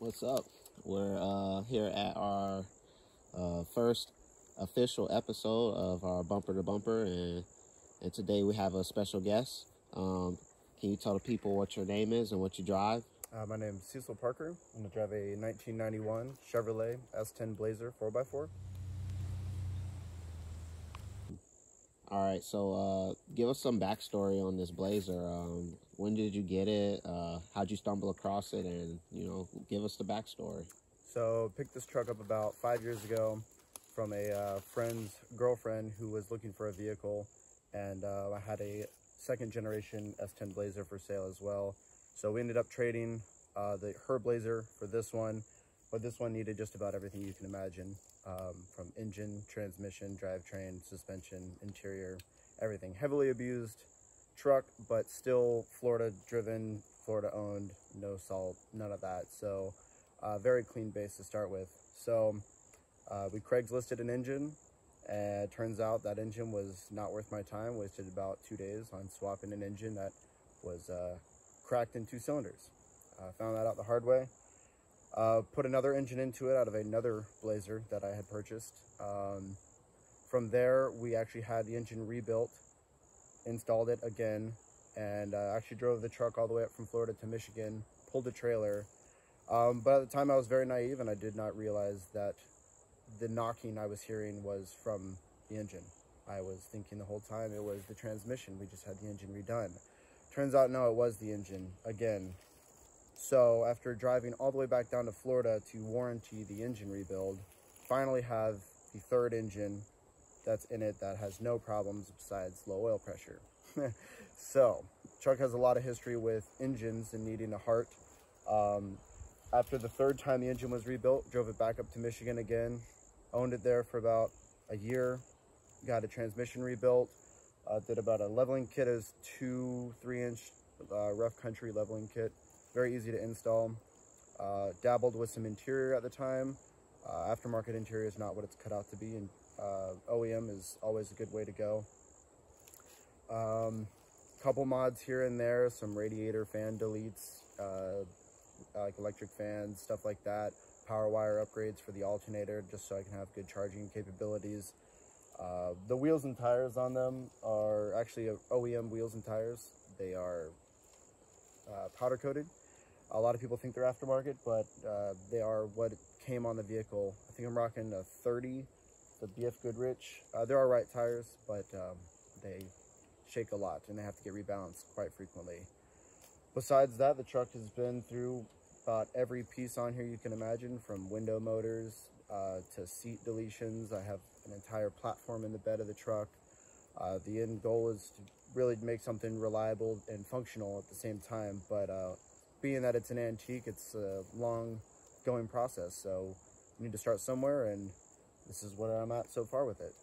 What's up? We're here at our first official episode of our Bumper to Bumper, and today we have a special guest. Can you tell the people what your name is and what you drive? My name is Cecil Parker. I'm going to drive a 1991 Chevrolet S10 Blazer 4x4. All right, so give us some backstory on this Blazer. When did you get it? How'd you stumble across it? And, give us the backstory. So picked this truck up about 5 years ago from a friend's girlfriend who was looking for a vehicle. And I had a second generation S10 Blazer for sale as well. So we ended up trading her Blazer for this one. But this one needed just about everything you can imagine, from engine, transmission, drivetrain, suspension, interior, everything. Heavily abused truck, but still Florida driven, Florida owned, no salt, none of that. So very clean base to start with. So we Craigslisted an engine, and it turns out that engine was not worth my time. Wasted about 2 days on swapping an engine that was cracked in 2 cylinders. Found that out the hard way. Put another engine into it out of another Blazer that I had purchased. From there, we actually had the engine rebuilt, installed it again, and actually drove the truck all the way up from Florida to Michigan, pulled a trailer. But at the time I was very naive, and I did not realize that the knocking I was hearing was from the engine. I was thinking the whole time it was the transmission. We just had the engine redone. Turns out, no, it was the engine again. So after driving all the way back down to Florida to warranty the engine rebuild, finally have the third engine that's in it that has no problems besides low oil pressure. So truck has a lot of history with engines and needing a heart. After the third time the engine was rebuilt, drove it back up to Michigan again, owned it there for about a year, got a transmission rebuilt, did about a leveling kit as 2-3 inch rough country leveling kit. Very easy to install. Dabbled with some interior at the time. Aftermarket interior is not what it's cut out to be, and OEM is always a good way to go. Couple mods here and there, some radiator fan deletes, like electric fans, stuff like that. Power wire upgrades for the alternator, just so I can have good charging capabilities. The wheels and tires on them are actually OEM wheels and tires. They are powder coated. A lot of people think they're aftermarket, but they are what came on the vehicle. I think I'm rocking a 30, the BF Goodrich. They're all right tires, but they shake a lot and they have to get rebalanced quite frequently. Besides that, the truck has been through about every piece on here you can imagine, from window motors to seat deletions. I have an entire platform in the bed of the truck. The end goal is to really make something reliable and functional at the same time, but being that it's an antique, it's a long going process, so you need to start somewhere, and this is where I'm at so far with it.